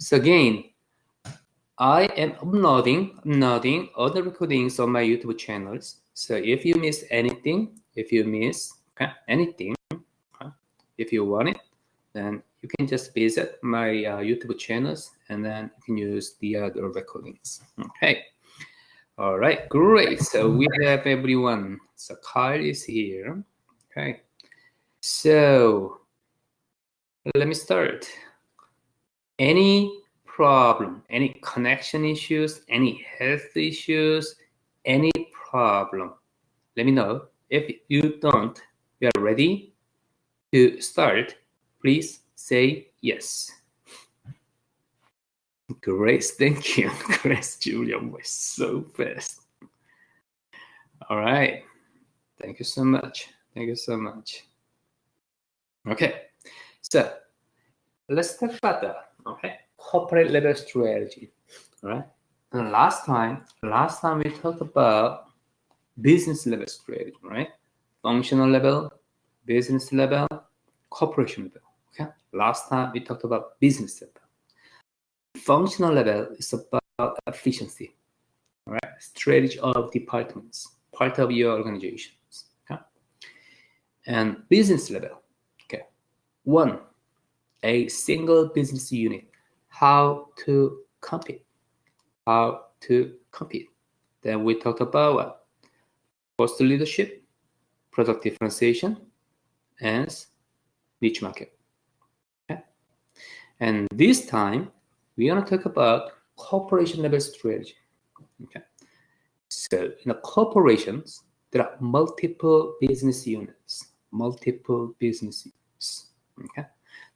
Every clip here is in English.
So again, I am uploading all the recordings on my YouTube channels. So if you miss anything, if you want it, then you can just visit my YouTube channels, and then you can use the other recordings. Okay. All right, great. So we have everyone. So Kyle is here. Okay. So let me start. Any problem, any connection issues, any health issues, any problem, let me know. If you don't, you are ready to start, please say yes. Grace, thank you. Grace, Julia was so fast. All right. Thank you so much. Thank you so much. Okay. So let's talk about that. Okay. Corporate level strategy. All right. And last time we talked about business level strategy, right? Functional level, business level, corporation level. Okay. Last time we talked about business level. Functional level is about efficiency, all right? Strategy of departments, part of your organizations. Okay. And business level, okay. One, a single business unit, how to compete. Then we talked about what? Cost leadership, product differentiation, and niche market. Okay. And this time, we are going to talk about corporation level strategy. Okay. So in the corporations, there are multiple business units. Okay.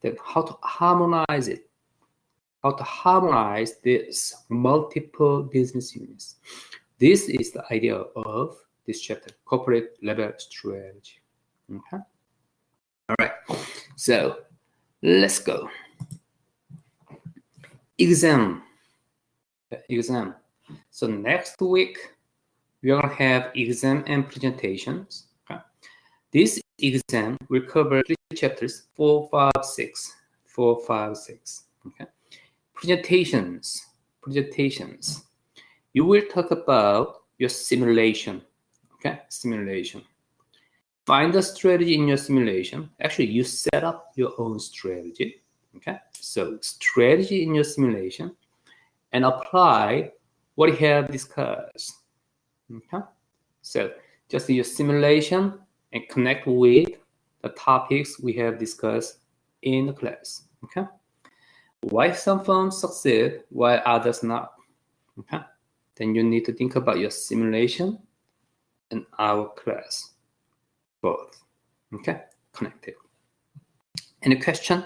Then how to harmonize it? How to harmonize these multiple business units? This is the idea of this chapter, corporate level strategy. Okay. All right. So let's go. Exam. So next week, we are going to have exam and presentations. Okay. This exam will cover 3 chapters, 4, 5, 6. Okay. Presentations. You will talk about your simulation. Okay, simulation. Find the strategy in your simulation. Actually, you set up your own strategy. Okay, so strategy in your simulation, and apply what you have discussed. Okay, so just your simulation and connect with the topics we have discussed in the class. Okay, why some firms succeed while others not? Okay, then you need to think about your simulation and our class, both. Okay, connected. Any question,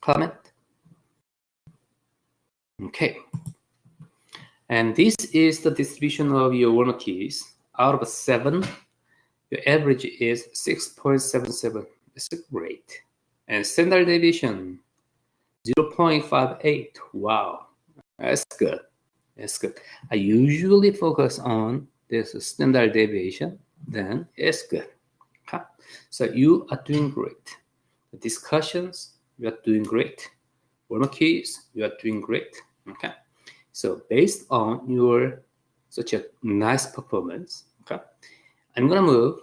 comment? Okay. And this is the distribution of your Warner keys. Out of 7, your average is 6.77. That's great. And standard deviation, 0.58. Wow, that's good. I usually focus on this standard deviation, then it's good. Okay? So you are doing great. The discussions, you are doing great. Warmer keys, you are doing great. Okay. So based on your such a nice performance, okay, I'm gonna move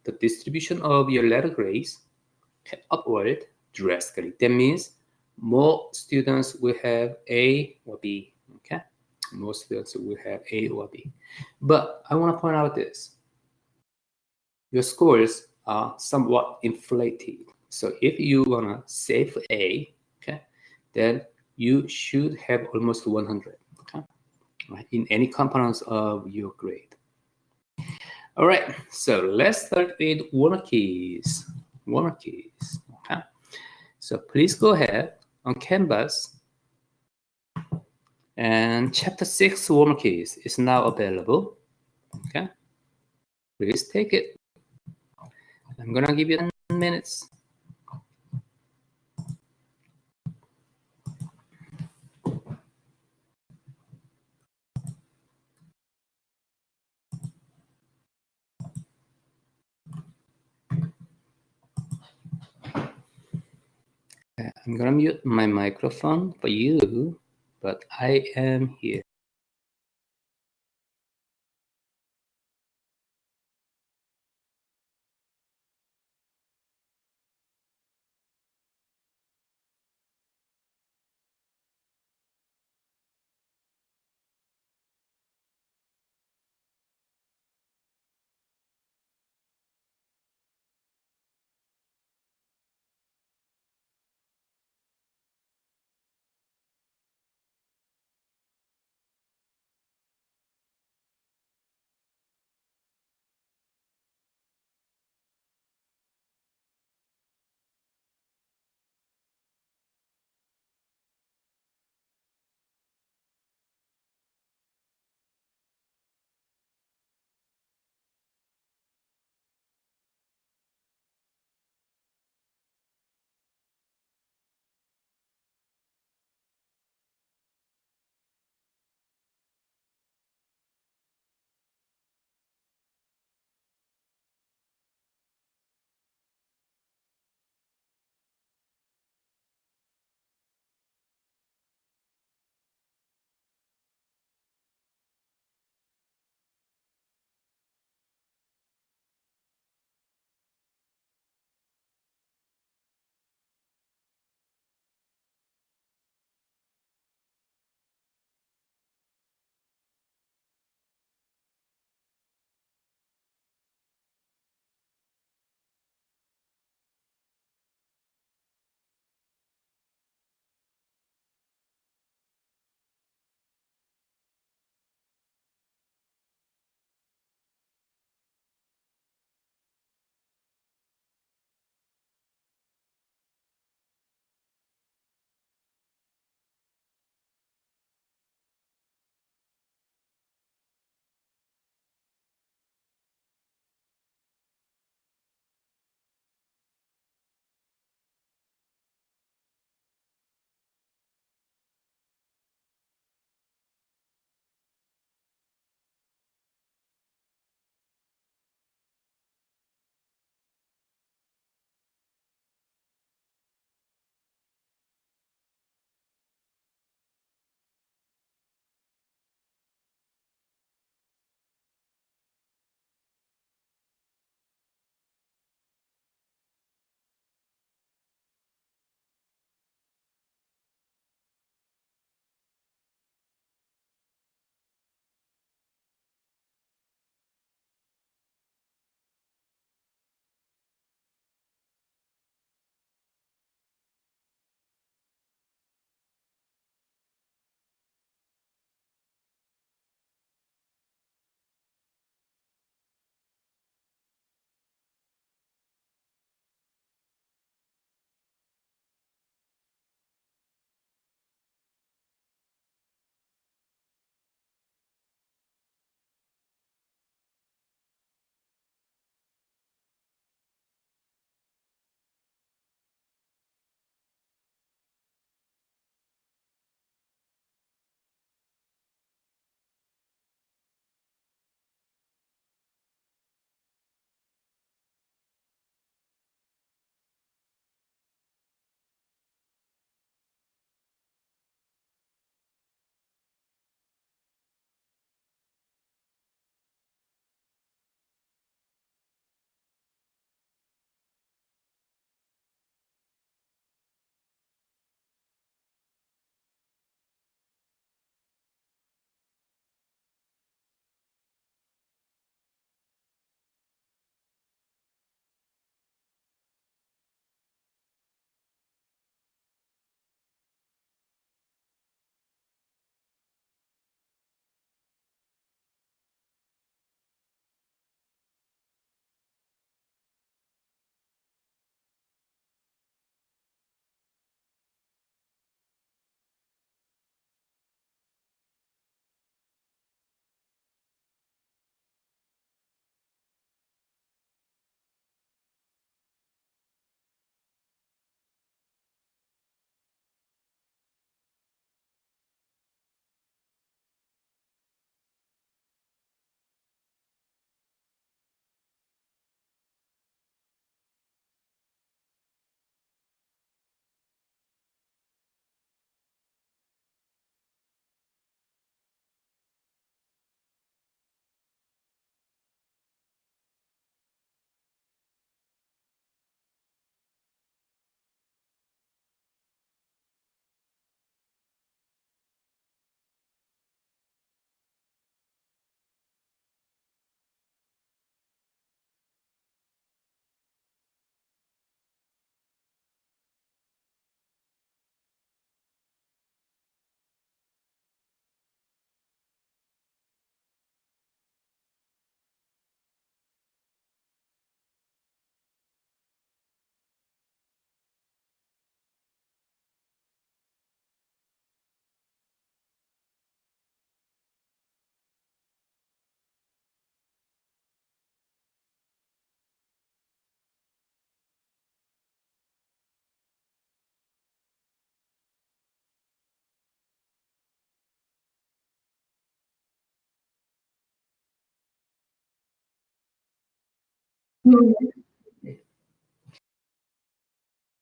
the distribution of your letter grades upward drastically. That means more students will have A or B. Okay, more students will have A or B. But I want to point out this: your scores are somewhat inflated. So if you wanna save A, okay, then you should have almost 100. Okay, right, in any components of your grade. All right, so let's start with Warner keys. Okay, so please go ahead on Canvas, and chapter 6 Warner keys is now available. Okay, please take it. I'm gonna give you 10 minutes. I'm I'm gonna mute my microphone for you, but I am here.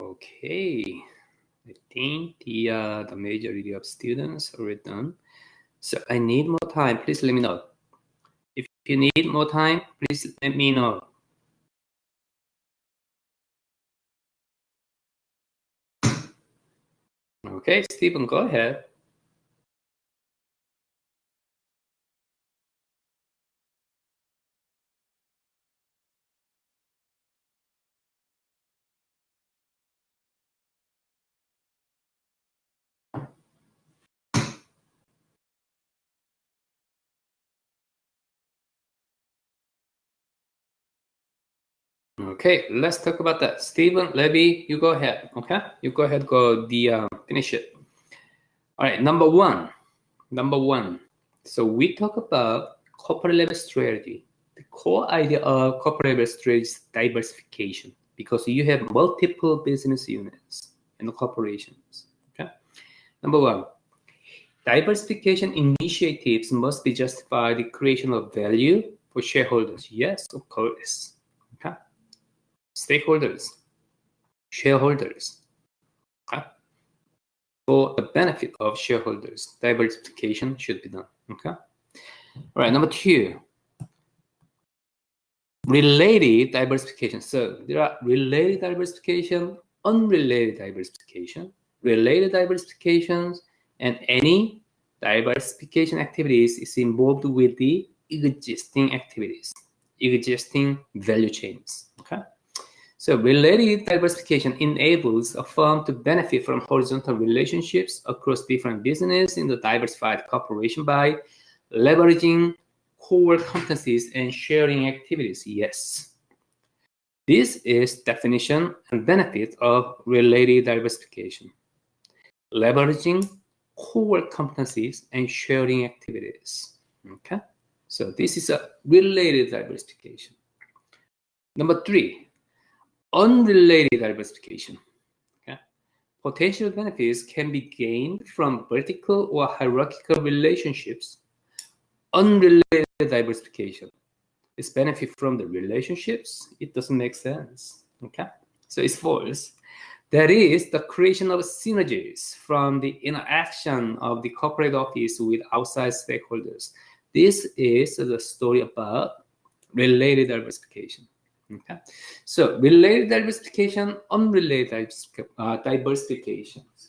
Okay, I think the majority of students are done. So I need more time. Please let me know. If you need more time, please let me know. Okay, Stephen, go ahead. Okay, let's talk about that. Stephen, Levy, you go ahead. Okay, you go ahead. Finish it. All right, number one. So we talk about corporate level strategy. The core idea of corporate level strategy is diversification, because you have multiple business units and corporations. Okay. Number one, diversification initiatives must be justified the creation of value for shareholders. Yes, of course. Okay. Stakeholders, shareholders. Okay. For the benefit of shareholders, diversification should be done. Okay. All right. Number two, related diversification. So there are related diversification, unrelated diversification, related diversifications, and any diversification activities is involved with the existing activities, existing value chains. Okay. So related diversification enables a firm to benefit from horizontal relationships across different businesses in the diversified corporation by leveraging core competencies and sharing activities. Yes. This is definition and benefit of related diversification. Leveraging core competencies and sharing activities. Okay. So this is a related diversification. Number three, unrelated diversification. Okay. Potential benefits can be gained from vertical or hierarchical relationships. Unrelated diversification is benefit from the relationships. It doesn't make sense. Okay, so it's false. That is the creation of synergies from the interaction of the corporate office with outside stakeholders. This is the story about related diversification. Okay, so related diversification, unrelated diversifications.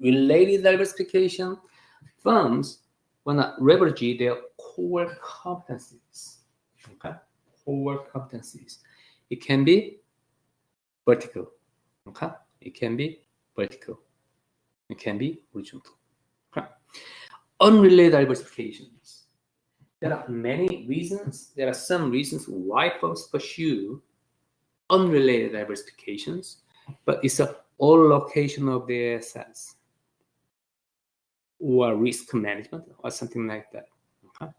Related diversification, firms want to leverage their core competencies. Okay, core competencies. It can be vertical. Okay, it can be vertical. It can be horizontal. Okay, unrelated diversifications. There are many reasons. There are some reasons why firms pursue unrelated diversifications, but it's a all location of their assets or risk management or something like that. Okay.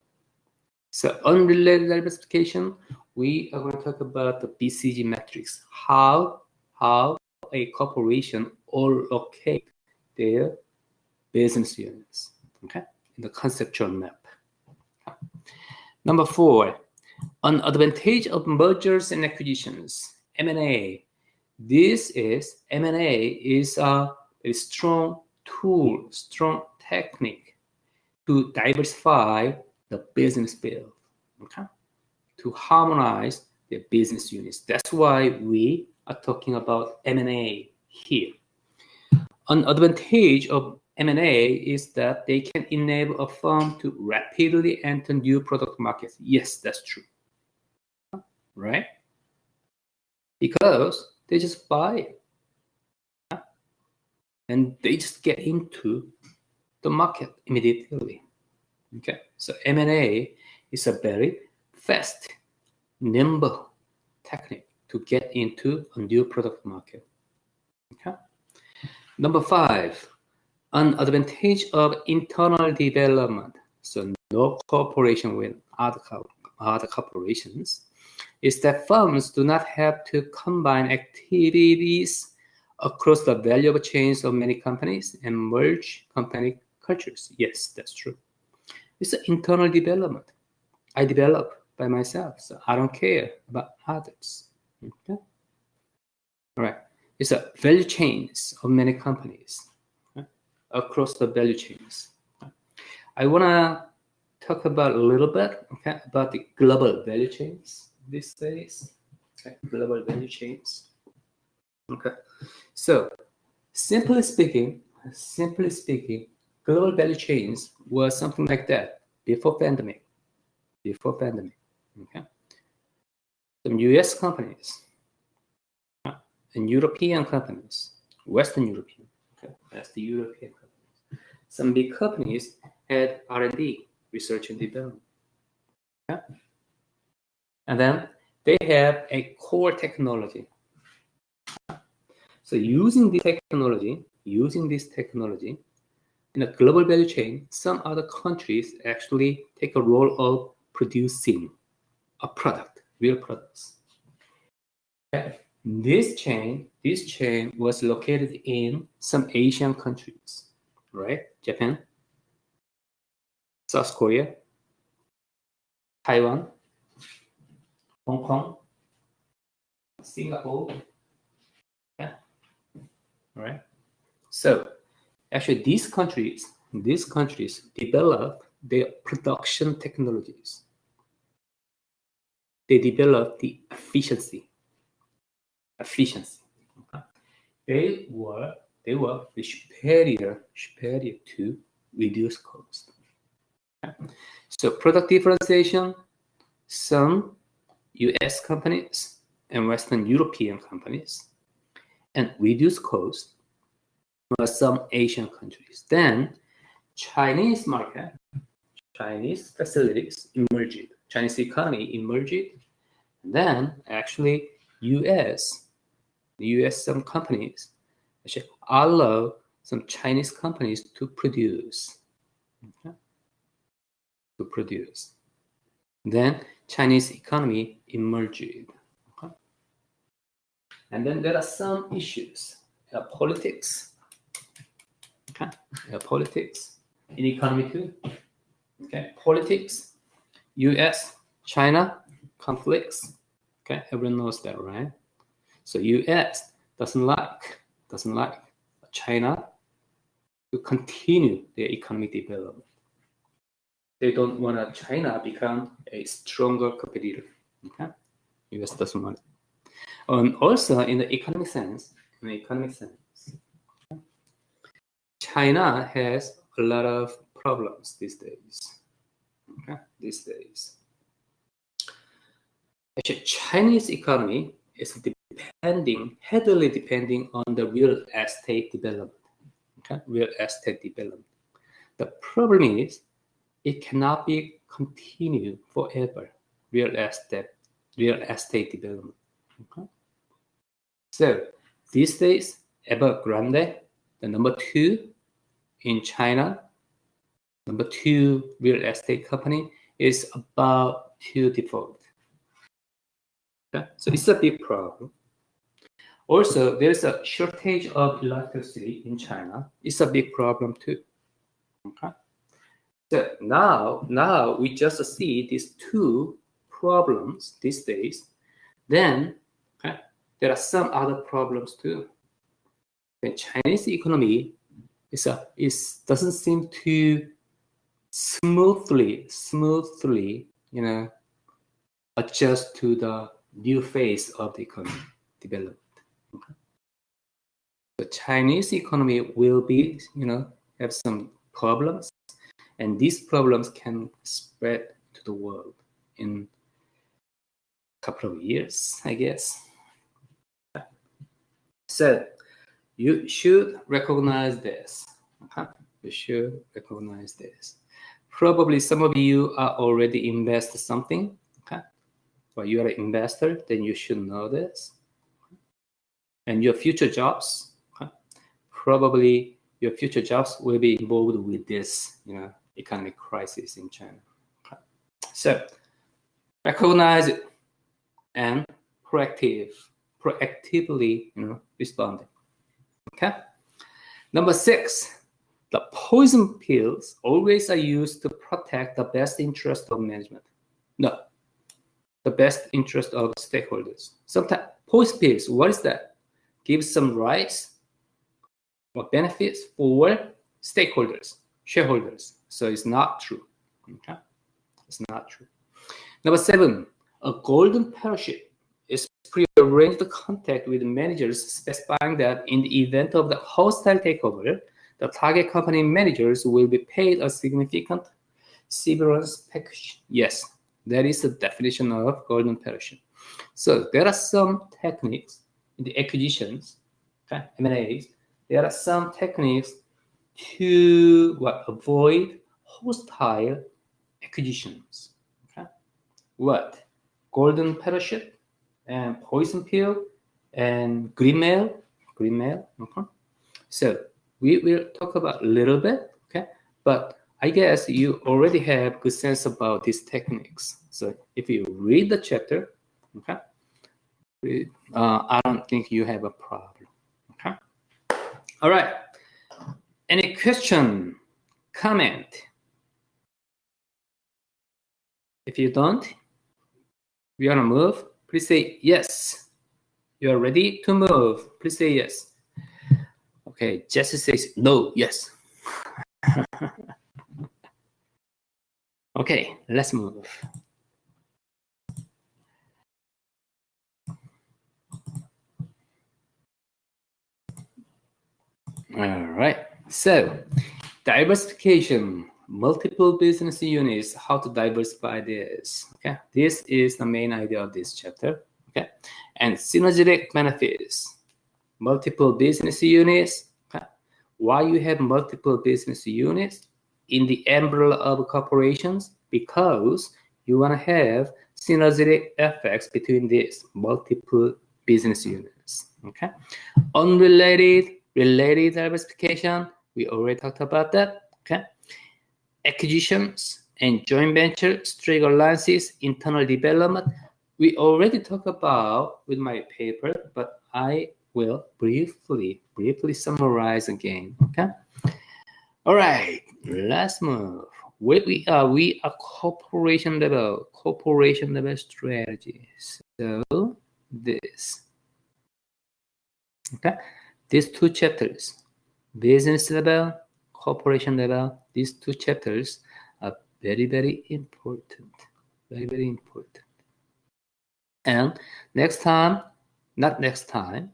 So unrelated diversification, we are going to talk about the BCG metrics, how a corporation all locate their business units, okay, in the conceptual map. Number four, an advantage of mergers and acquisitions, M&A. M&A is a very strong tool, strong technique to diversify the business field, okay, to harmonize the business units. That's why we are talking about M&A here. An advantage of M&A is that they can enable a firm to rapidly enter new product markets. Yes, that's true. Right? Because they just buy it. And they just get into the market immediately. Okay? So M&A is a very fast, nimble technique to get into a new product market. Okay? Number five, an advantage of internal development, so no cooperation with other corporations, is that firms do not have to combine activities across the value chains of many companies and merge company cultures. Yes, that's true. It's an internal development. I develop, by myself. So I don't care about others. Okay? All right. It's a value chains of many companies, okay, across the value chains. I want to talk about a little bit, okay, about the global value chains these days. Okay, global value chains. Okay. So simply speaking, global value chains was something like that before pandemic. Okay. Some US companies and European companies, Western European, okay, that's the European companies. Some big companies had R&D, research and development. Okay. And then they have a core technology. So using this technology, in a global value chain, some other countries actually take a role of producing a product, real products. Okay. This chain was located in some Asian countries, right? Japan, South Korea, Taiwan, Hong Kong, Singapore. Yeah. All right. So actually, these countries develop their production technologies. They develop the efficiency. Okay. They were superior to reduce cost. Okay. So product differentiation, some US companies and Western European companies, and reduce cost for some Asian countries. Then Chinese market, Chinese facilities emerged, Chinese economy emerged. And then actually US some companies actually allow some Chinese companies to produce. Okay? Then Chinese economy emerged. Okay? And then there are some issues, politics. Okay, politics in economy too. Okay, politics, U.S., China conflicts. Okay, everyone knows that, right? So U.S. doesn't like China to continue their economic development. They don't want China become a stronger competitor. Okay, U.S. doesn't want it. And also in the economic sense, China has a lot of problems these days. Okay, Actually, Chinese economy is heavily depending on the real estate development. Okay, The problem is it cannot be continued forever. Real estate development. Okay. So these days, Evergrande, the number 2 in China, number 2 real estate company, is about to default. Okay? So it's a big problem. Also, there's a shortage of electricity in China. It's a big problem too. Okay. So now we just see these 2 problems these days. Then okay, there are some other problems too. The Chinese economy doesn't seem to smoothly, adjust to the new phase of the economy development. Okay. The Chinese economy will be, have some problems, and these problems can spread to the world in a couple of years, I guess. So you should recognize this. Okay? You should recognize this. Probably some of you are already invested something. Okay? Or you are an investor, then you should know this. And your future jobs, okay? Probably your future jobs will be involved with this, economic crisis in China. Okay? So recognize it and proactively, responding. Okay. Number 6, the poison pills always are used to protect the best interest of management. No, the best interest of stakeholders. Sometimes post-pills, what is that? Give some rights or benefits for stakeholders, shareholders. So it's not true. Okay? It's not true. Number 7, a golden parachute is prearranged contact with managers specifying that in the event of the hostile takeover, the target company managers will be paid a significant severance package. Yes, that is the definition of golden parachute. So there are some techniques in the acquisitions, okay, M&As. There are some techniques to avoid hostile acquisitions. Okay, what? Golden parachute and poison pill and green mail. Okay. So we will talk about a little bit. Okay, but I guess you already have good sense about these techniques. So if you read the chapter, okay, I don't think you have a problem. Okay. All right. Any question, comment? If you don't, we want to move. Please say yes. You are ready to move. Please say yes. Okay. Jesse says no. Yes. Okay. Let's move. All right. So, diversification, multiple business units, how to diversify this. Okay. This is the main idea of this chapter. Okay. And synergetic benefits, multiple business units. Okay. Why you have multiple business units in the umbrella of corporations? Because you want to have synergetic effects between these multiple business units. Okay. Unrelated, related diversification, we already talked about that. Okay. Acquisitions and joint venture, strategic alliances, internal development. We already talked about with my paper, but I will briefly summarize again. Okay. All right. Let's move. We are corporation level strategy. So this. Okay. These two chapters, business level, corporation level, these two chapters are very, very important. Very, very important. And next time, not next time,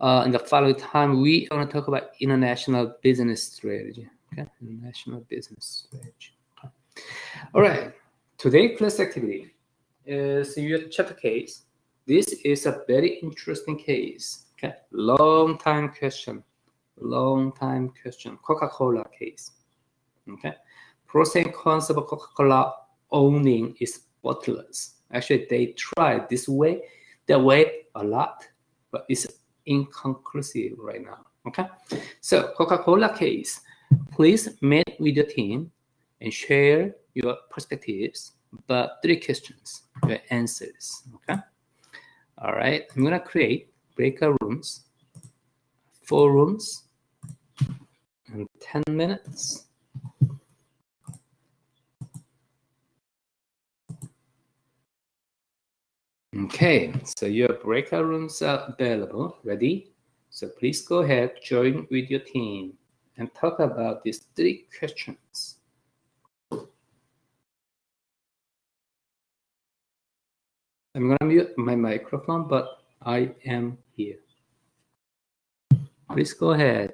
in the following time, we are going to talk about international business strategy. Okay, international business strategy. Okay. All right. Today's class activity is your chapter case. This is a very interesting case. Okay, long time question. Coca-Cola case. Okay, pros and cons of Coca-Cola owning its bottlers. Actually, they tried that way a lot, but it's inconclusive right now. Okay, so Coca-Cola case. Please meet with your team and share your perspectives. But 3 questions, your answers. Okay. All right. I'm gonna create breakout rooms. 4 rooms. In 10 minutes. Okay, so your breakout rooms are available, ready? So please go ahead, join with your team and talk about these 3 questions. I'm gonna mute my microphone, but I am here. Please go ahead.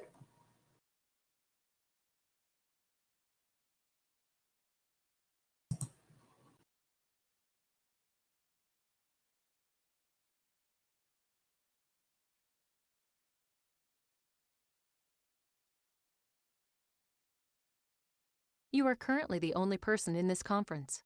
You are currently the only person in this conference.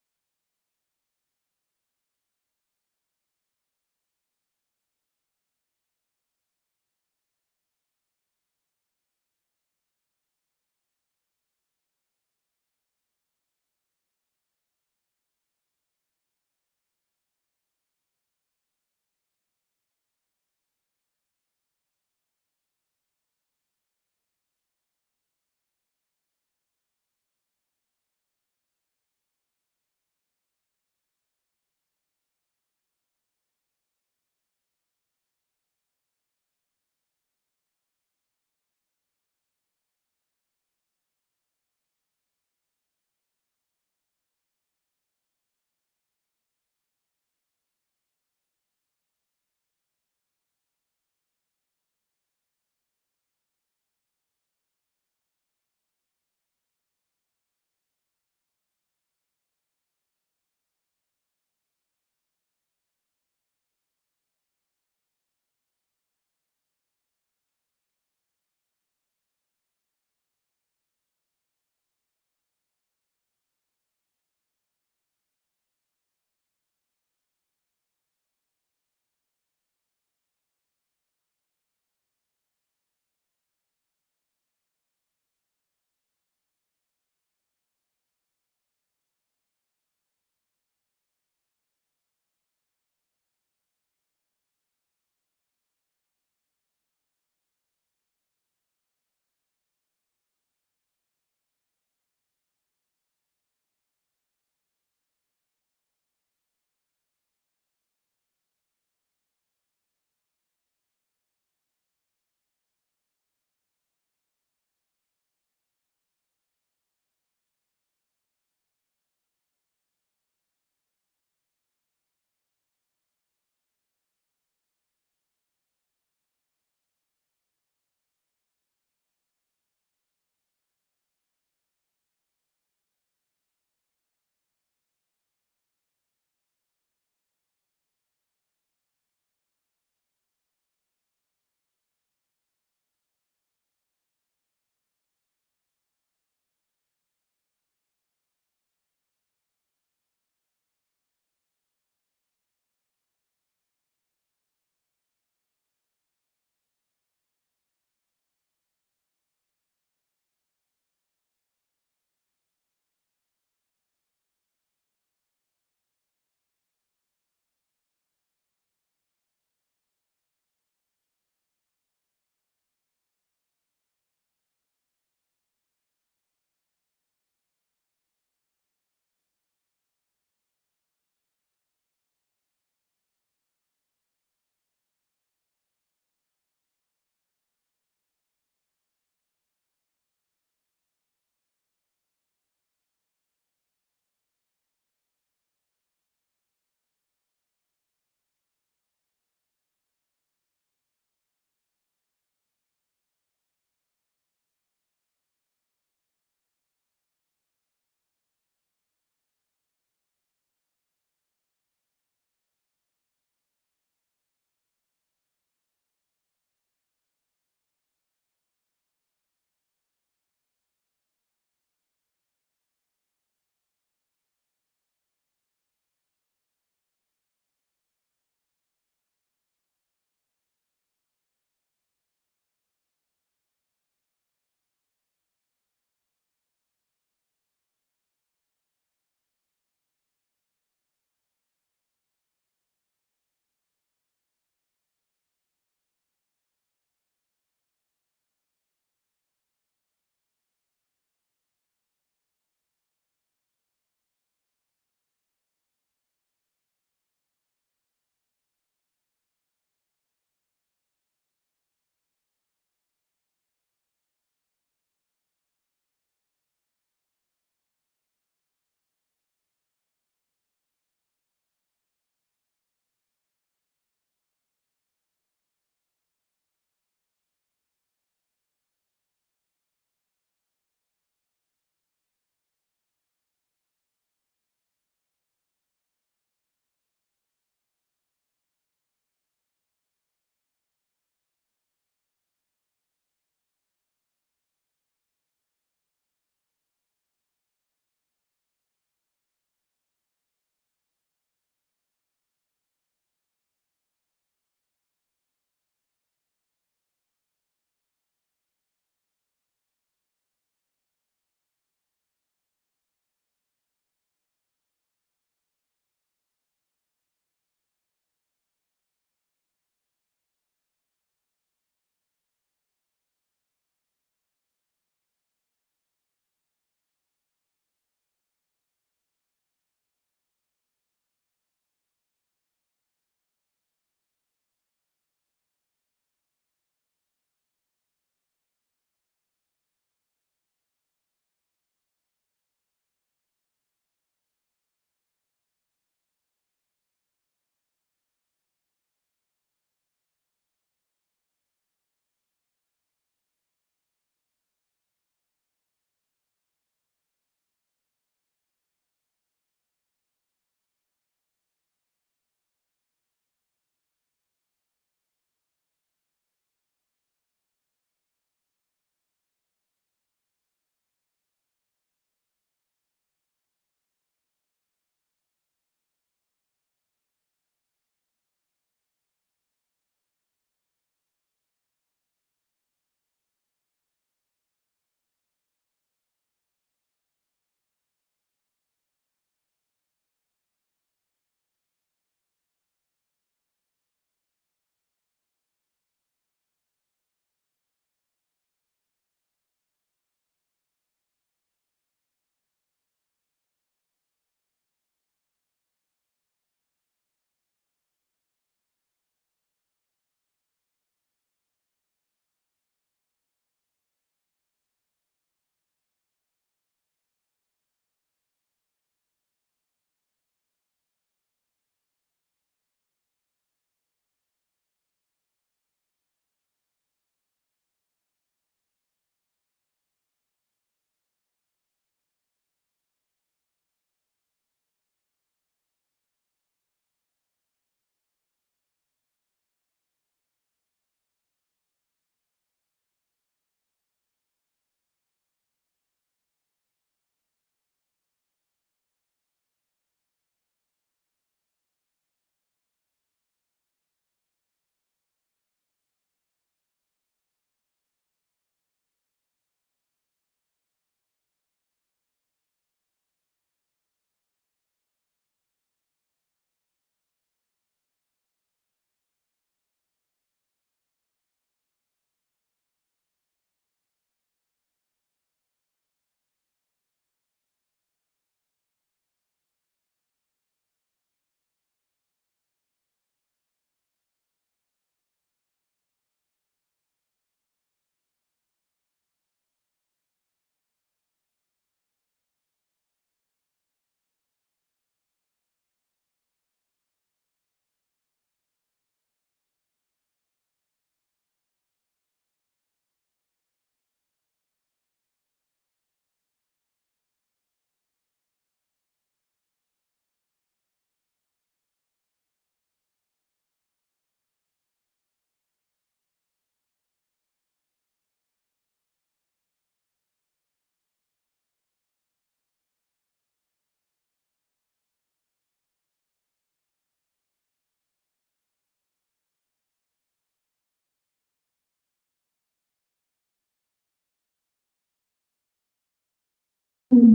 Okay,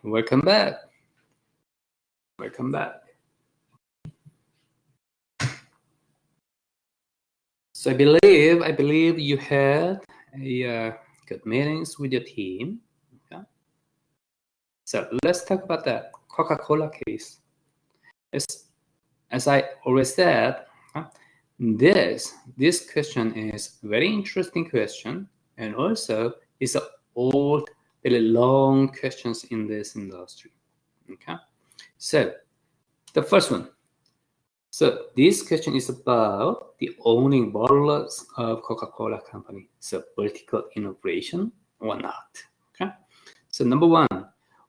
welcome back. Welcome back. So I believe you had a good meetings with your team. Okay. So let's talk about the Coca-Cola case. As I already said, this question is a very interesting question, and also it's an old, very long questions in this industry. Okay, so the first one. So this question is about the owning bottlers of Coca-Cola company. So vertical integration or not. Okay. So number one,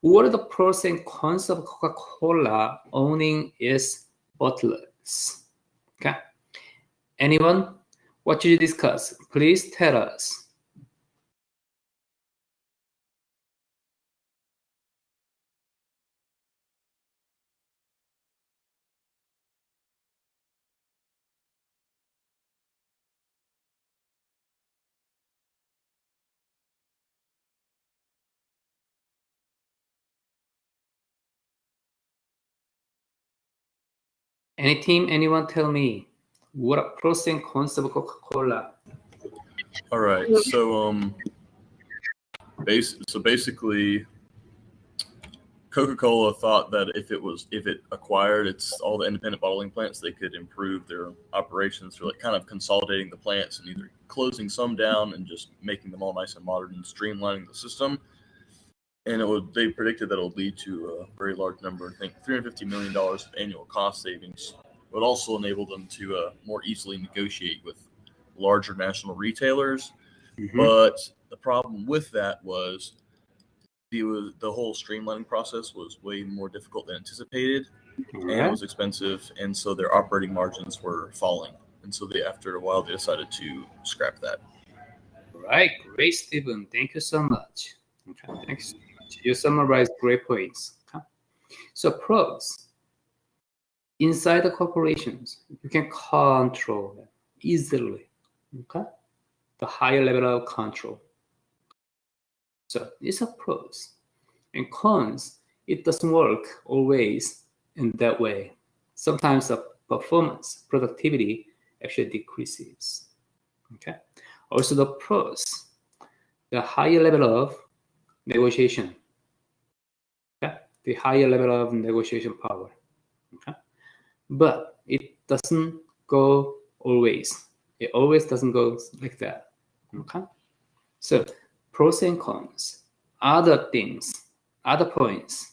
what are the pros and cons of Coca-Cola owning its bottlers? Okay. Anyone? What should you discuss? Please tell us. Any team, anyone tell me what are pros and cons of Coca-Cola? All right, so basically, Coca-Cola thought that if it acquired all the independent bottling plants, they could improve their operations through like kind of consolidating the plants and either closing some down and just making them all nice and modern and streamlining the system. And they predicted that it would lead to a very large number, I think $350 million of annual cost savings. It would also enable them to more easily negotiate with larger national retailers. Mm-hmm. But the problem with that was the whole streamlining process was way more difficult than anticipated, and it was expensive, and so their operating margins were falling. And so after a while, they decided to scrap that. Right, great, Stephen. Thank you so much. Okay, thanks so much. You summarized great points. Okay. So pros. Inside the corporations, you can control them easily. Okay, the higher level of control. So these are pros. And cons, it doesn't work always in that way. Sometimes the performance, productivity actually decreases. Okay. Also the pros, the higher level of negotiation. Okay. The higher level of negotiation power. Okay. But it doesn't go always. It always doesn't go like that. Okay. So pros and cons, other things, other points.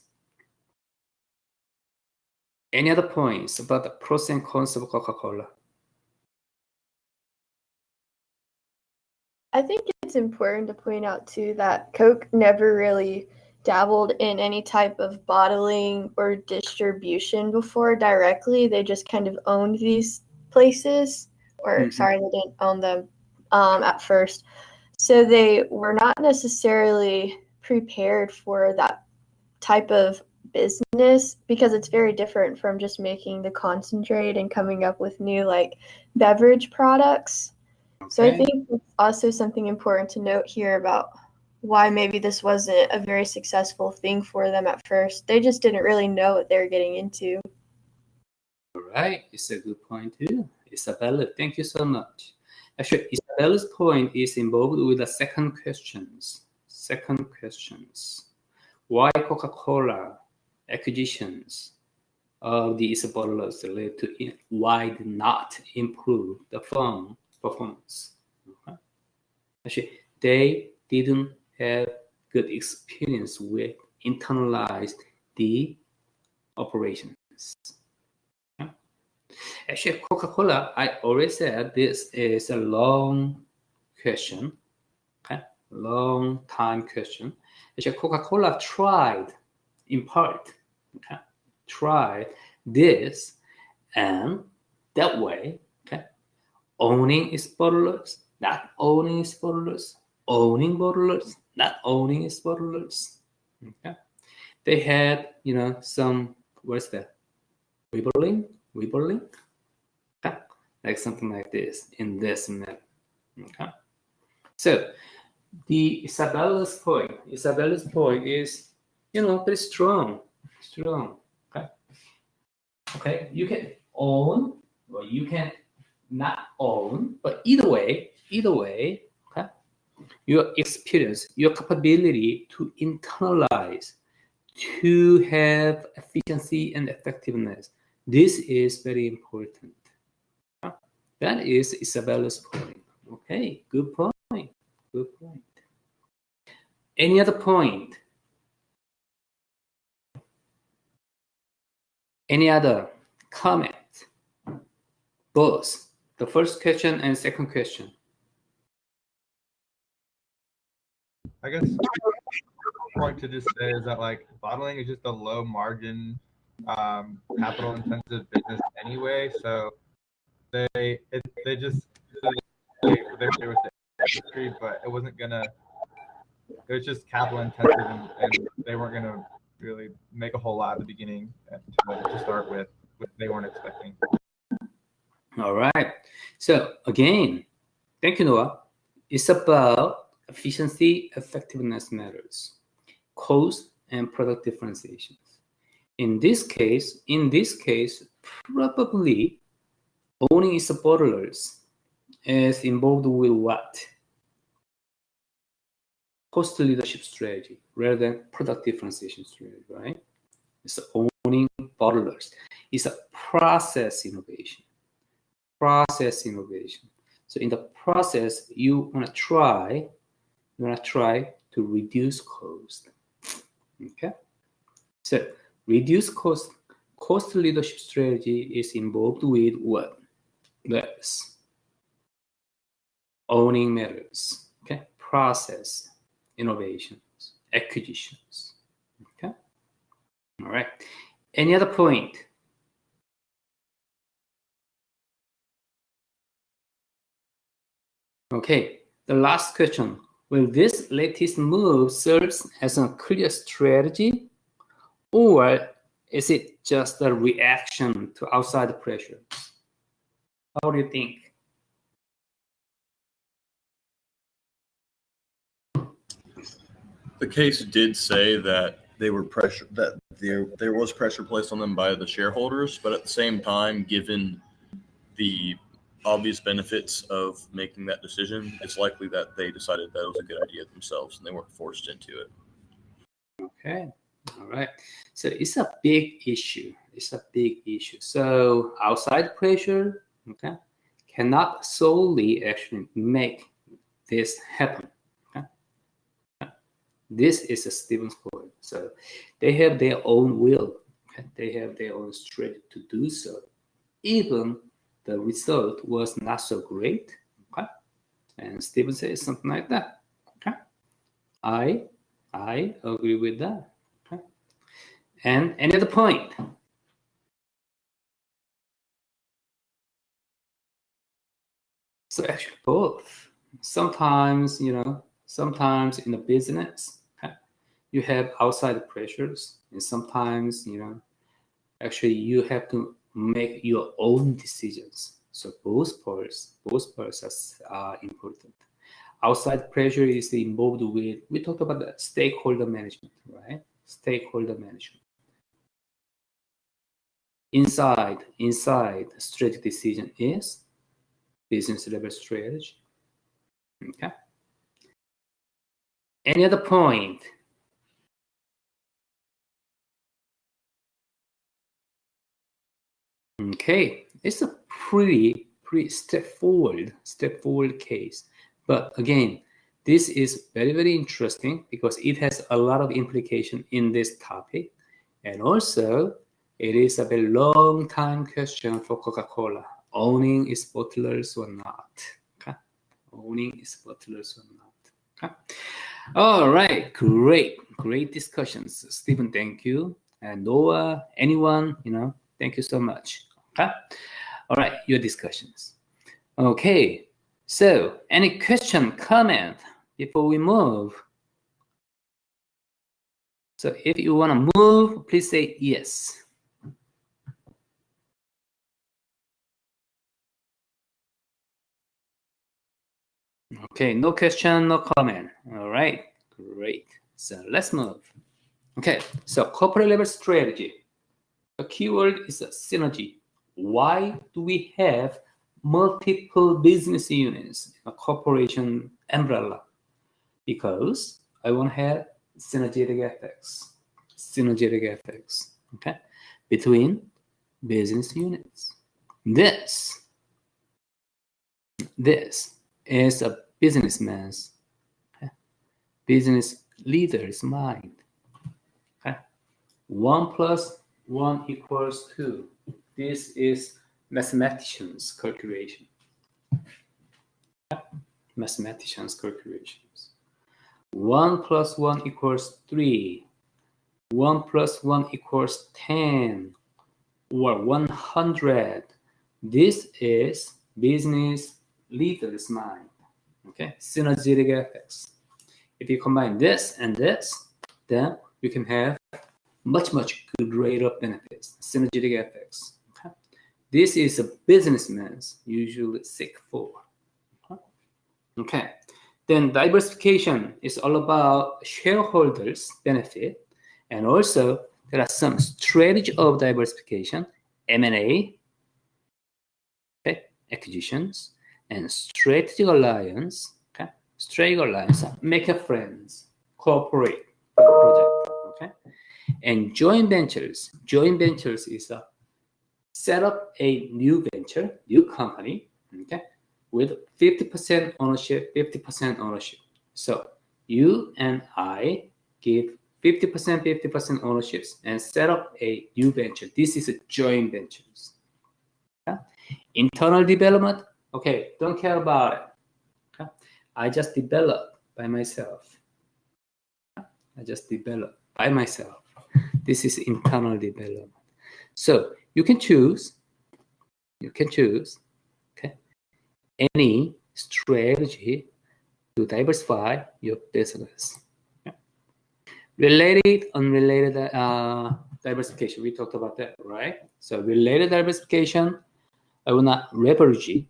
Any other points about the pros and cons of Coca-Cola? I think it's important to point out too that Coke never really dabbled in any type of bottling or distribution before directly. They just kind of owned these places, or sorry, they didn't own them at first. So they were not necessarily prepared for that type of business because it's very different from just making the concentrate and coming up with new like beverage products. Okay. So I think it's also something important to note here about why maybe this wasn't a very successful thing for them at first. They just didn't really know what they were getting into. All right, it's a good point too. Isabella, thank you so much. Actually, Isabella's point is involved with the second questions. Why Coca-Cola acquisitions of these bottlers led to why did not improve the firm performance? Okay. Actually, they didn't have good experience with internalized the operations. Okay. Actually, Coca-Cola, I already said this is a long question. Okay, long time question. Actually, Coca-Cola tried, in part, tried this and that way. Okay, owning is bottlers, not owning is bottlers, owning bottlers, not owning is bottlers. Okay, they had some what's that? Wibbling, okay, like something like this in this manner. Okay, so the Isabella's point is very strong. Okay, you can own or you can not own, but either way, okay, your experience, your capability to internalize, to have efficiency and effectiveness, this is very important. That is Isabella's point. Okay, good point. Any other point? Any other comment? Both the first question and second question. I guess the point to just say is that like bottling is just a low margin, capital intensive business anyway. So they were with the industry, but it wasn't gonna. It was just capital intensive, and they weren't gonna really make a whole lot at the beginning to start with, which they weren't expecting. All right. So again, thank you, Noah. It's about efficiency, effectiveness matters, cost and product differentiations. In this case, probably owning is bottlers is involved with what? Cost leadership strategy rather than product differentiation strategy, right? It's owning bottlers. It's a process innovation. So in the process, you want to try to reduce cost. Okay. So reduce cost leadership strategy is involved with what? Matters. Owning matters. Okay. Process, innovations, acquisitions. Okay. All right. Any other point? Okay. The last question. Will this latest move serve as a clear strategy, or is it just a reaction to outside pressures? How do you think? The case did say that they were there was pressure placed on them by the shareholders, but at the same time, given the obvious benefits of making that decision, it's likely that they decided that it was a good idea themselves and they weren't forced into it. Okay. All right. So it's a big issue. So outside pressure, okay, cannot solely actually make this happen. Okay? This is a Stephen's point. So they have their own will. Okay? They have their own strategy to do so. Even the result was not so great. Okay? And Stephen says something like that. Okay? I agree with that. Okay? And any other point? So actually both. Sometimes, sometimes in the business, okay, you have outside pressures, and sometimes, actually you have to make your own decisions. So both parts are important. Outside pressure is involved with, we talked about the stakeholder management, right? Stakeholder management. Inside strategic decision is business level strategy. Okay. Any other point? Okay, it's a pretty straightforward case. But again, this is very, very interesting because it has a lot of implication in this topic. And also, it is a very long time question for Coca-Cola. Owning its bottlers or not. Okay? Owning its bottlers or not. Okay? All right, great discussions. Stephen, thank you. And Noah, anyone, Thank you so much. Okay. All right, your discussions. Okay. So, any question, comment before we move? So, if you want to move, please say yes. Okay, no question, no comment. All right, great. So let's move. Okay, so corporate level strategy. The keyword is synergy. Why do we have multiple business units in a corporation umbrella? Because I want to have synergetic effects. Synergetic effects, okay, between business units. This is a businessman's, business leader's mind. Okay? 1 plus 1 equals 2. This is mathematicians' calculation. Okay? Mathematicians' calculations. 1 plus 1 equals 3. 1 plus 1 equals 10 or 100. This is business leader's mind. Okay, synergetic effects. If you combine this and this, then you can have much greater benefits, synergetic effects. Okay? This is a businessman's usually seek for. Okay. Then diversification is all about shareholders' benefit, and also there are some strategy of diversification, M&A, okay, acquisitions, and strategic alliance. Okay, strategic alliance, make a friends, cooperate for the project. Okay, and joint ventures. Joint ventures is a set up a new venture, new company. Okay, with 50% ownership, 50% ownership. So you and I give 50% ownerships and set up a new venture. This is a joint ventures. Okay? Internal development, okay, don't care about it. Okay? I just develop by myself. I just develop by myself. This is internal development. So you can choose, okay, any strategy to diversify your business. Okay. Related, unrelated diversification. We talked about that, right? So related diversification, I will not leverage,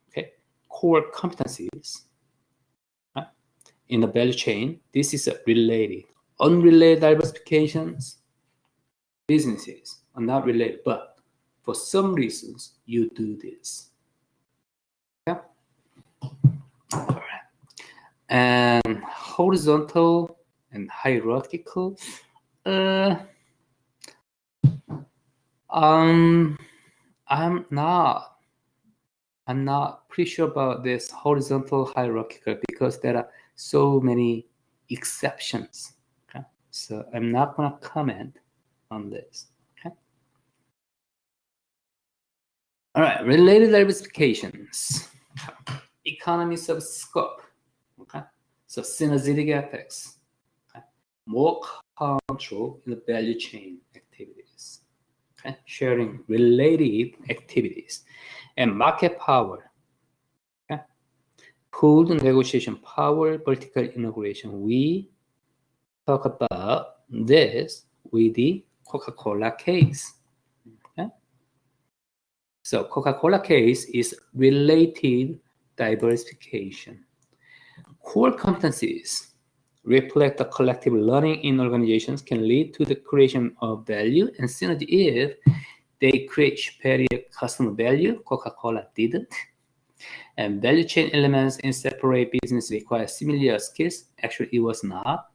okay, core competencies in the value chain. This is a related. Unrelated diversifications, businesses are not related, but for some reasons you do this. Yeah. All right. And horizontal and hierarchical. I'm not pretty sure about this horizontal hierarchical because there are so many exceptions. Okay? So I'm not going to comment on this. Okay? All right, related diversifications. Economies of scope. Okay? So synergetic effects. Okay? More control in the value chain activities. Okay? Sharing related activities. And market power. Okay? Pooled negotiation power, vertical integration. We talk about this with the Coca-Cola case. Okay? So Coca-Cola case is related diversification. Core competencies reflect the collective learning in organizations can lead to the creation of value and synergy if they create superior customer value. Coca-Cola didn't. And value chain elements in separate business require similar skills. Actually, it was not.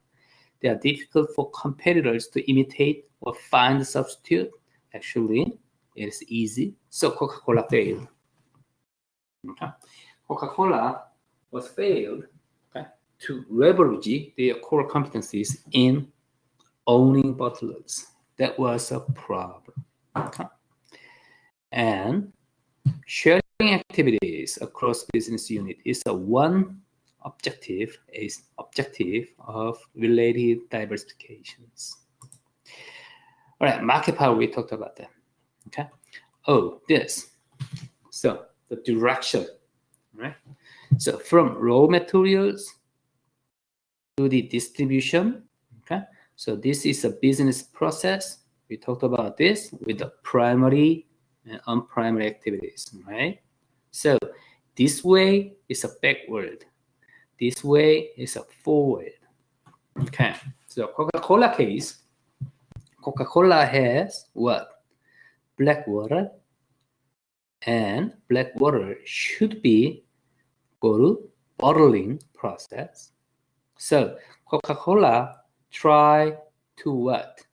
They are difficult for competitors to imitate or find a substitute. Actually, it is easy. So Coca-Cola failed. Okay. Coca-Cola was failed, okay, to leverage their core competencies in owning bottlers. That was a problem. Okay. And sharing activities across business unit is one objective of related diversifications. All right, market power, we talked about that. Okay. Oh, this. So the direction, right? So from raw materials to the distribution. Okay. So this is a business process. We talked about this with the primary and unprimary activities, right? So this way is a backward. This way is a forward. Okay. So Coca-Cola case, Coca-Cola has what? Black water, and black water should be go to bottling process. So Coca-Cola try to what?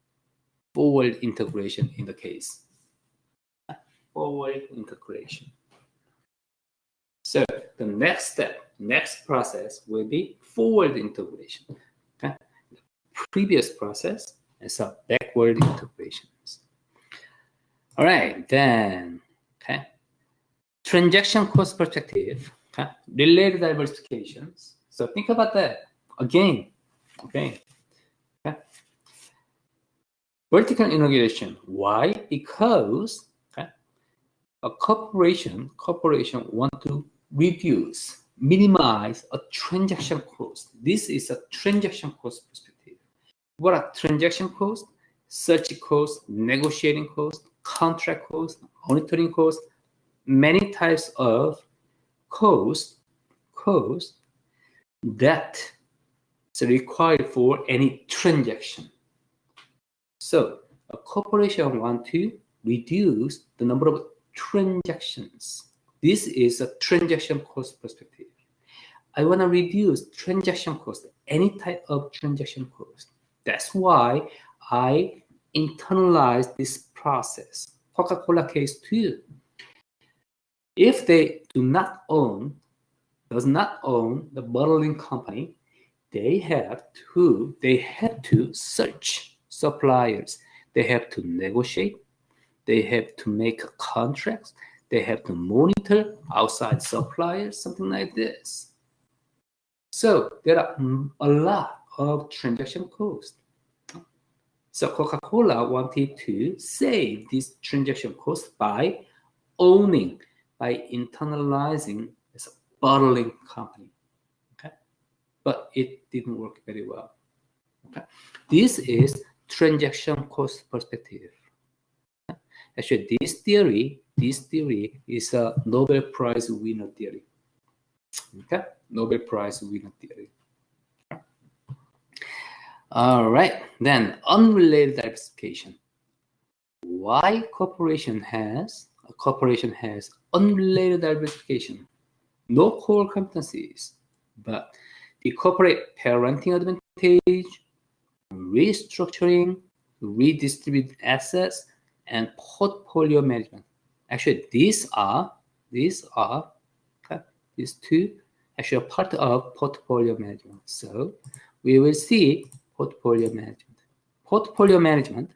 Forward integration in the case. Forward integration. So the next step, next process will be forward integration. Okay? The previous process is a backward integration. All right, then, okay. Transaction cost perspective, okay. Related diversifications. So think about that again. Okay. Vertical integration. Why? Because a corporation want to reduce, minimize a transaction cost. This is a transaction cost perspective. What are transaction cost? Search cost, negotiating cost, contract cost, monitoring cost, many types of cost that is required for any transaction. So a corporation want to reduce the number of transactions. This is a transaction cost perspective. I want to reduce transaction cost, any type of transaction cost. That's why I internalize this process. Coca-Cola case too. If they does not own the bottling company, they have to search suppliers. They have to negotiate. They have to make contracts. They have to monitor outside suppliers, something like this. So there are a lot of transaction costs. So Coca-Cola wanted to save this transaction cost by internalizing as a bottling company. Okay, but it didn't work very well. Okay, this is transaction cost perspective. Actually, this theory is a Nobel Prize winner theory. Okay, Nobel Prize winner theory. All right, then unrelated diversification. Why a corporation has unrelated diversification? No core competencies, but the corporate parenting advantage, restructuring, redistribute assets, and portfolio management. Actually, these two actually are part of portfolio management. So we will see portfolio management. Portfolio management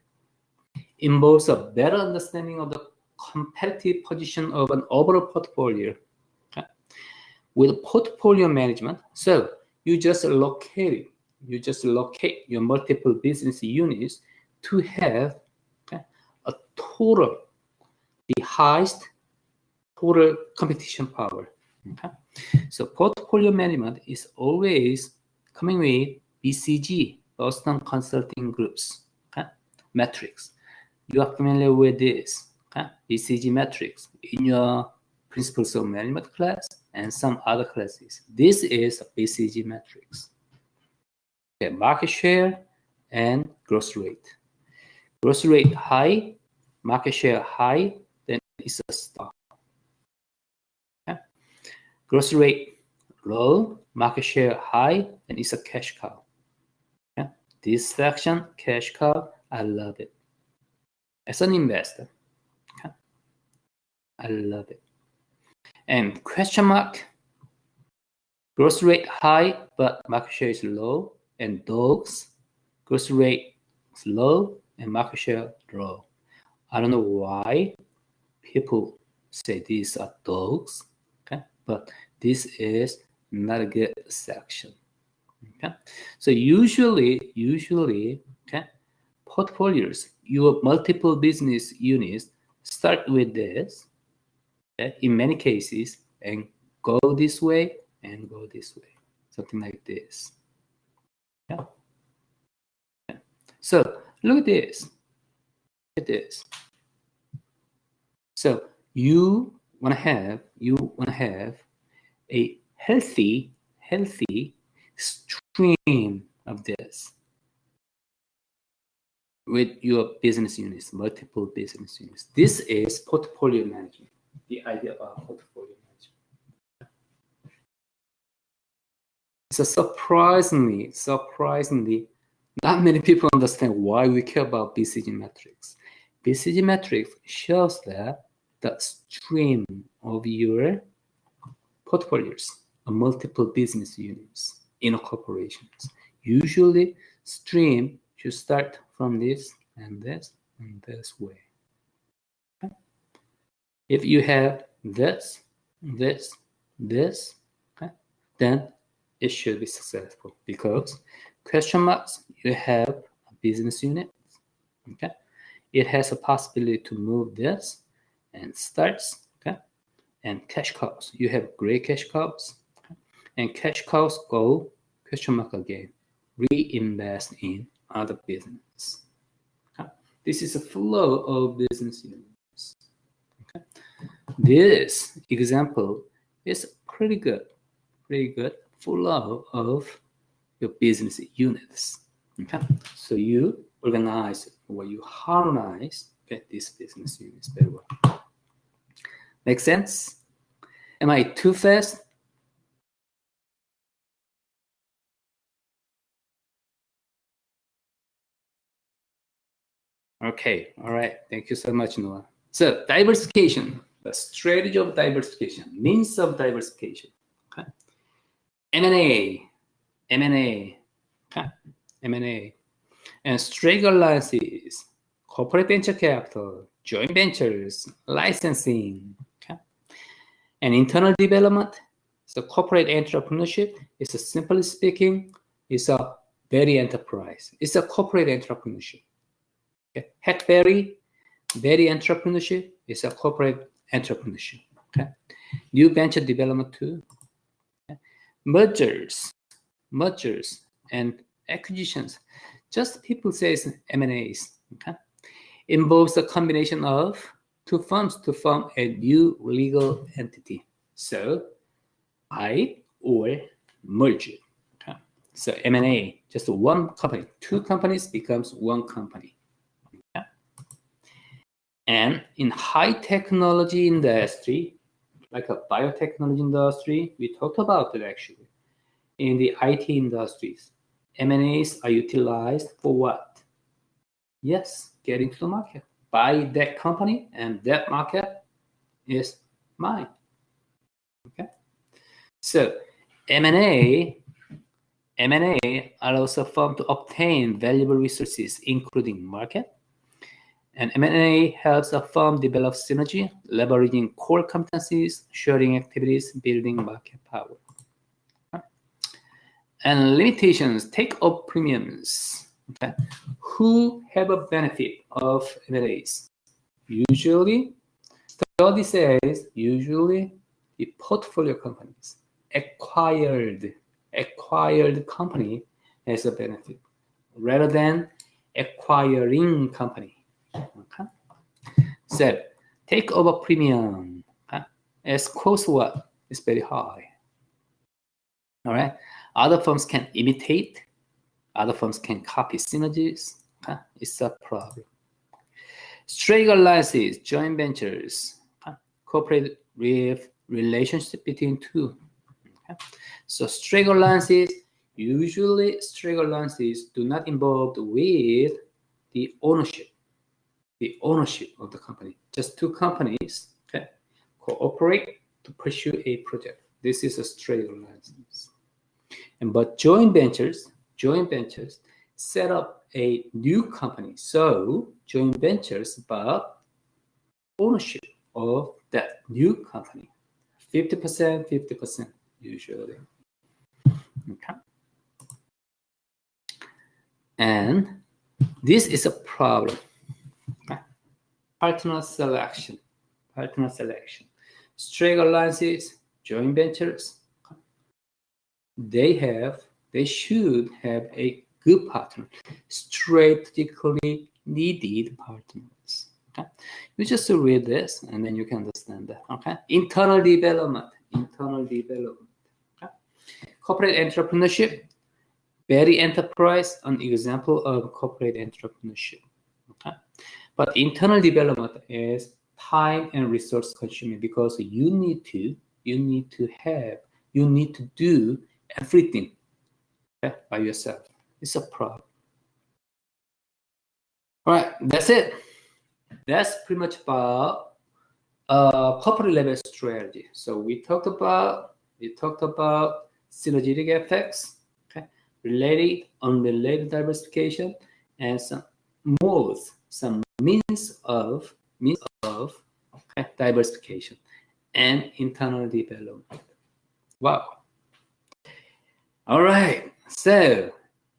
involves a better understanding of the competitive position of an overall portfolio. Okay? With portfolio management, so you just locate your multiple business units to have the highest total competition power. Okay? So portfolio management is always coming with BCG, Boston Consulting Group's metrics. You are familiar with this BCG metrics in your Principles of Management class and some other classes. This is BCG metrics. Okay, market share and growth rate. Growth rate high, market share high, then it's a stock. Okay. Growth rate low, market share high, then it's a cash cow. Okay. This section, cash cow, I love it. As an investor, okay, I love it. And question mark, growth rate high, but market share is low, and dogs, growth rate is low, and market share low. I don't know why people say these are dogs, okay, but this is not a good section. Okay, so usually, okay, portfolios, your multiple business units start with this, in many cases, and go this way and go this way, something like this. Yeah. So look at this. Look at this. So you want to have a healthy stream of this with your business units, multiple business units. This is portfolio management, the idea of portfolio management. So surprisingly, not many people understand why we care about BCG metrics. BCG metrics shows that the stream of your portfolios of multiple business units in corporations. Usually, stream should start from this and this and this way. Okay? If you have this, okay, then it should be successful, because question marks, you have a business unit, okay? It has a possibility to move this and starts, okay? And cash cows, you have gray cash cows, okay? And cash cows go question mark again, reinvest in other business. Okay? This is a flow of business units. Okay? This example is pretty good flow of your business units. Okay, so you organize or you harmonize, okay, these business units very well. Make sense? Am I too fast? Okay, all right. Thank you so much, Noah. So diversification, the strategy of diversification, means of diversification. Okay, M&A, okay, M&A, and straight alliances, corporate venture capital, joint ventures, licensing, okay, and internal development. So corporate entrepreneurship is, simply speaking, is a berry enterprise. It's a corporate entrepreneurship. Okay? Hackberry, berry entrepreneurship is a corporate entrepreneurship. Okay? New venture development too. Okay? Mergers and acquisitions. Just people say M&As. Okay? Involves a combination of two firms to form a new legal entity. So buy or merge. Okay? So M&A, just one company. Two companies becomes one company. Okay? And in high technology industry, like a biotechnology industry, we talked about it actually. In the IT industries, M&As are utilized for what? Yes, getting to the market. Buy that company, and that market is mine. Okay. So M&A allows a firm to obtain valuable resources, including market. And M&A helps a firm develop synergy, leveraging core competencies, sharing activities, building market power. Okay. And limitations, take-up premiums. Okay. Who have a benefit of M&As? Usually, study says usually the portfolio companies, acquired company has a benefit rather than acquiring company. Okay. So take over premium, okay, as cost what is very high. All right. Other firms can imitate. Other firms can copy synergies. Okay? It's a problem. Straight alliances, joint ventures, okay? Corporate relationship between two. Okay? So straight alliances, usually straight alliances do not involve with the ownership of the company. Just two companies, okay, cooperate to pursue a project. This is a straight alliances. But joint ventures set up a new company. So joint ventures, but ownership of that new company, 50% usually. Okay. And this is a problem. Okay. partner selection, straight alliances, joint ventures. They should have a good partner, strategically needed partners. Okay, you just read this and then you can understand that. Okay, internal development. Okay, corporate entrepreneurship, very enterprise, an example of corporate entrepreneurship. Okay, but internal development is time and resource consuming because you need to do everything, okay, by yourself. It's a problem. All right, that's it. That's pretty much about corporate level strategy. So we talked about synergetic effects, okay, related, unrelated diversification, and some modes, some means of okay, diversification and internal development. Wow. All right. So,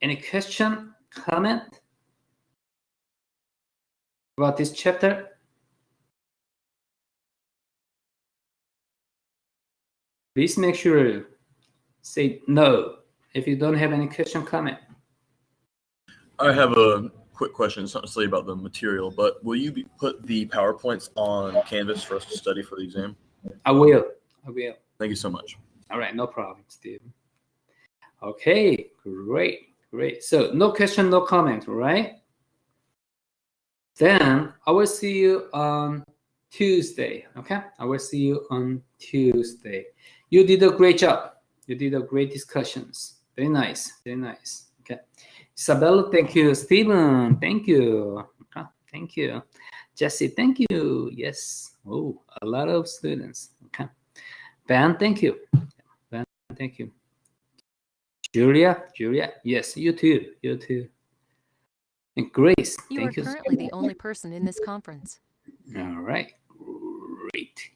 any question, comment about this chapter? Please make sure you say no if you don't have any question, comment. I have a quick question. It's not necessarily about the material, but will you put the PowerPoints on Canvas for us to study for the exam? I will. Thank you so much. All right, no problem, Steve. Okay, great. So no question, no comment, right? Then I will see you on Tuesday, okay? I will see you on Tuesday. You did a great job. You did a great discussions. Very nice. Okay. Isabella, thank you. Stephen, thank you. Okay, thank you. Jesse, thank you. Yes. Oh, a lot of students. Okay. Ben, thank you. Thank you. Julia, yes, you too. And Grace, You thank are you. currently the only person in this conference. All right, great.